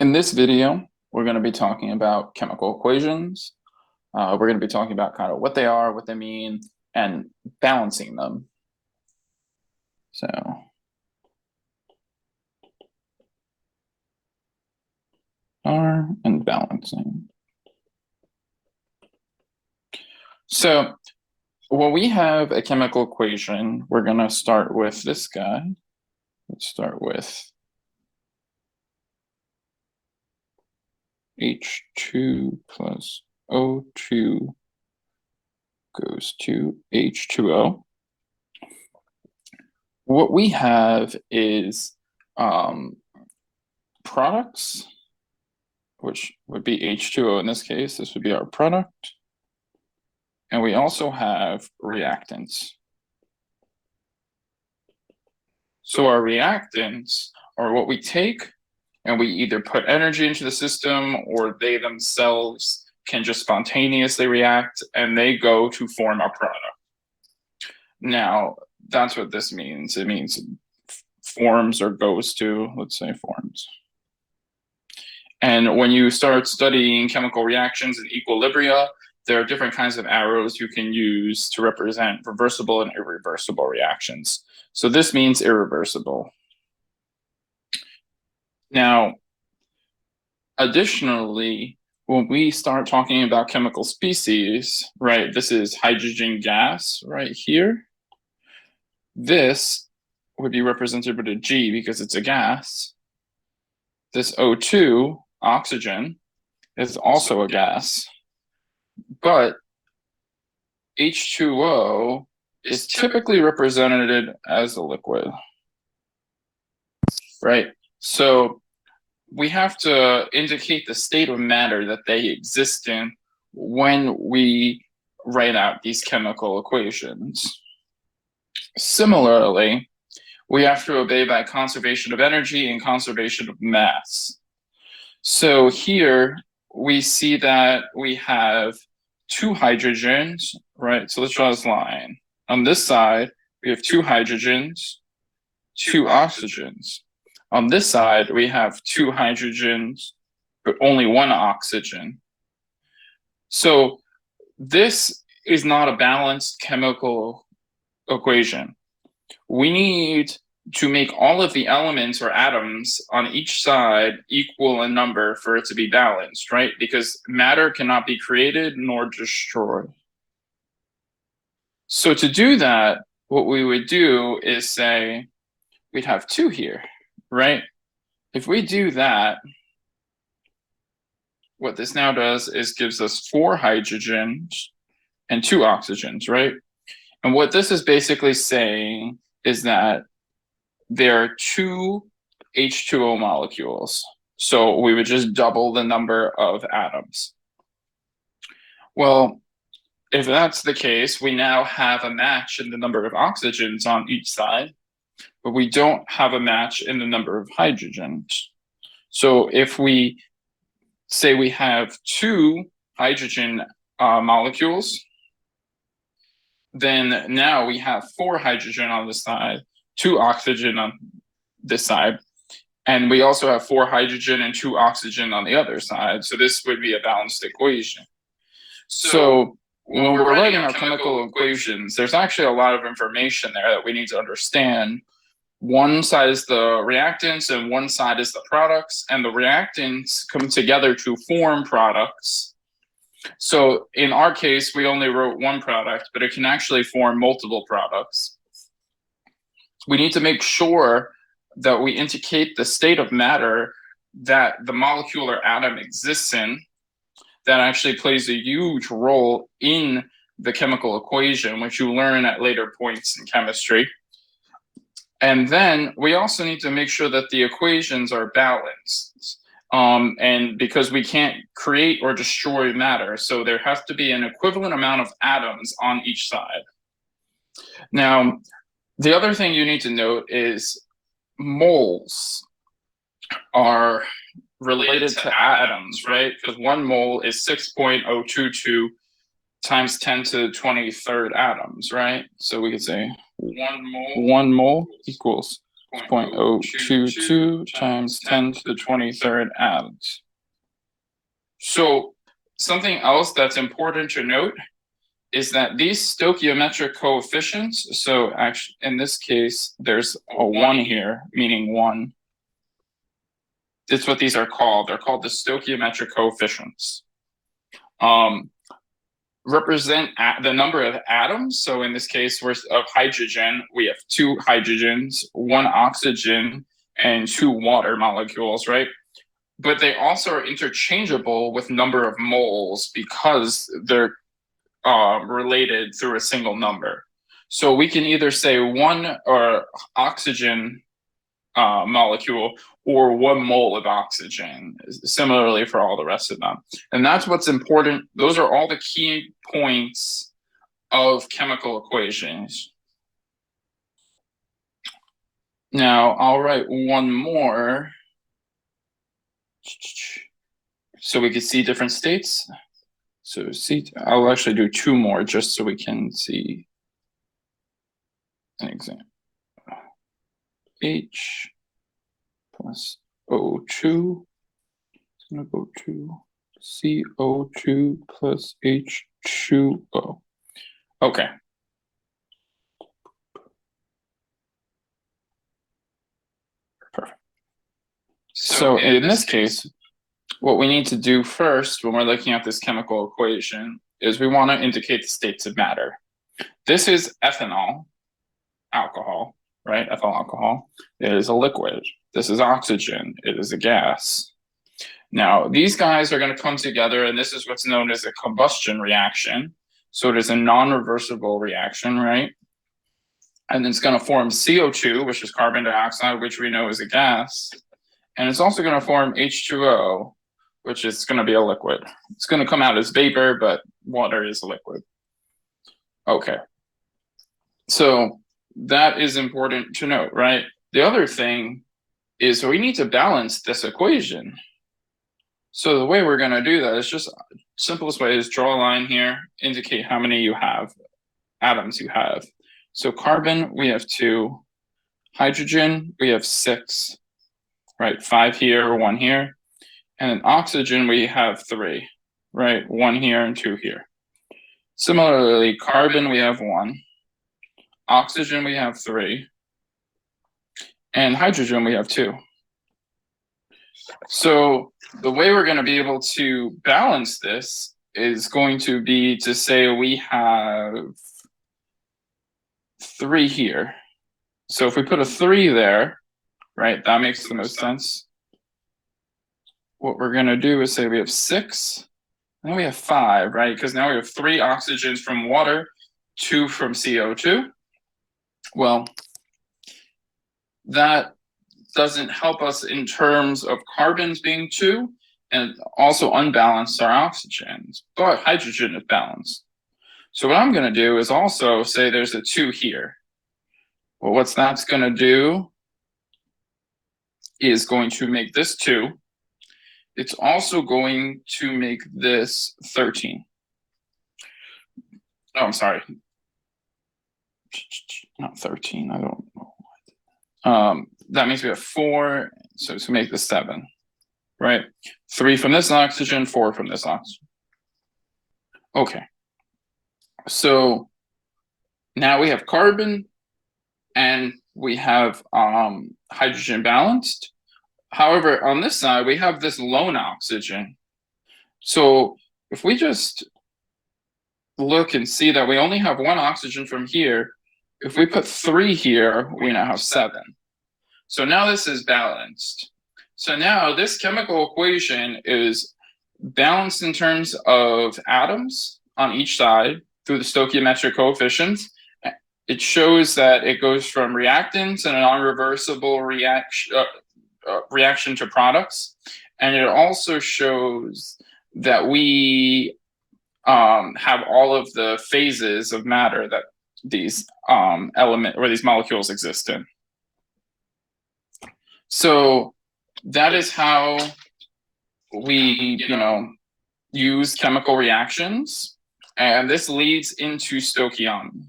In this video, we're going to be talking about chemical equations. We're going to be talking about kind of what they are, what they mean, and balancing them. So, are and balancing. So, when we have a chemical equation, we're going to start with this guy. Let's start with H2 plus O2 goes to H2O. What we have is products, which would be H2O in this case. This would be our product. And we also have reactants. So our reactants are what we take and we either put energy into the system or they themselves can just spontaneously react and they go to form our product. Now, that's what this means. It means forms or goes to, let's say, forms. And when you start studying chemical reactions and equilibria, there are different kinds of arrows you can use to represent reversible and irreversible reactions. So this means irreversible. Now, additionally, when we start talking about chemical species, right, this is hydrogen gas right here. This would be represented with a G because it's a gas. This O2, oxygen, is also a gas. But H2O is typically represented as a liquid, right? So we have to indicate the state of matter that they exist in when we write out these chemical equations. Similarly, we have to obey by conservation of energy and conservation of mass. So here we see that we have two hydrogens, right? So let's draw this line. On this side, we have two hydrogens, two oxygens. On this side, we have two hydrogens, but only one oxygen. So this is not a balanced chemical equation. We need to make all of the elements or atoms on each side equal in number for it to be balanced, right? Because matter cannot be created nor destroyed. So to do that, what we would do is say we'd have two here, right? If we do that, what this now does is gives us four hydrogens and two oxygens, right? And what this is basically saying is that there are two H2O molecules. So we would just double the number of atoms. Well, if that's the case, we now have a match in the number of oxygens on each side, but we don't have a match in the number of hydrogens. So if we say we have two hydrogen molecules, then now we have four hydrogen on this side, two oxygen on this side, and we also have four hydrogen and two oxygen on the other side. So this would be a balanced equation. So when we're writing our chemical equations, there's actually a lot of information there that we need to understand. One side is the reactants and one side is the products, and the reactants come together to form products. So in our case, we only wrote one product, but it can actually form multiple products. We need to make sure that we indicate the state of matter that the molecule or atom exists in. That actually plays a huge role in the chemical equation, which you learn at later points in chemistry. And then we also need to make sure that the equations are balanced. And because we can't create or destroy matter, so there has to be an equivalent amount of atoms on each side. Now, the other thing you need to note is moles are related to atoms, right? Because 1 mole is 6.022 times 10 to the 23rd atoms, right? So we could say 1 mole equals 0.022 times 10 to the 23rd atoms. So something else that's important to note is that these stoichiometric coefficients, so actually in this case, there's a 1 here, meaning 1. That's what these are called. They're called the stoichiometric coefficients. Represent the number of atoms. So in this case, of hydrogen, we have 2 hydrogens, 1 oxygen, and 2 water molecules, right? But they also are interchangeable with number of moles because they're related through a single number. So we can either say 1 oxygen molecule or 1 mole of oxygen, similarly for all the rest of them. And that's what's important. Those are all the key points of chemical equations. Now I'll write one more so we can see different states. So I'll actually do 2 more just so we can see an example. H plus O2 is going to go to CO2 plus H2O. Okay. Perfect. So in this case, what we need to do first when we're looking at this chemical equation is we want to indicate the states of matter. This is ethanol, alcohol, right? Ethyl alcohol. It is a liquid. This is oxygen. It is a gas. Now, these guys are going to come together, and this is what's known as a combustion reaction. So it is a non-reversible reaction, right? And it's going to form CO2, which is carbon dioxide, which we know is a gas. And it's also going to form H2O, which is going to be a liquid. It's going to come out as vapor, but water is a liquid. Okay. So that is important to note, right? The other thing is we need to balance this equation. So the way we're going to do that is just simplest way is draw a line here, indicate how many you have, atoms you have. So carbon, we have 2. Hydrogen, we have 6, right? 5 here, 1 here. And then oxygen, we have 3, right? 1 here and 2 here. Similarly, carbon, we have 1. Oxygen, we have 3. And hydrogen, we have 2. So the way we're going to be able to balance this is going to be to say we have 3 here. So if we put a 3 there, right, that makes the most sense. What we're going to do is say we have 6, and then we have 5, right? Because now we have 3 oxygens from water, 2 from CO2. Well, that doesn't help us in terms of carbons being 2, and also unbalanced our oxygens, but hydrogen is balanced. So what I'm going to do is also say there's a 2 here. Well, what that's going to do is going to make this 2. It's also going to make this 13. Oh, I'm sorry. Not 13, I don't know. That means we have 4, so to make this 7, right? 3 from this oxygen, 4 from this oxygen. Okay. So now we have carbon and we have hydrogen balanced. However, on this side, we have this lone oxygen. So if we just look and see that we only have 1 oxygen from here, if we put 3 here, we now have 7. So now this is balanced. So now this chemical equation is balanced in terms of atoms on each side through the stoichiometric coefficients. It shows that it goes from reactants and a non-reversible reaction to products. And it also shows that we have all of the phases of matter that these these molecules exist in. So that is how we, use chemical reactions, and this leads into stoichiometry.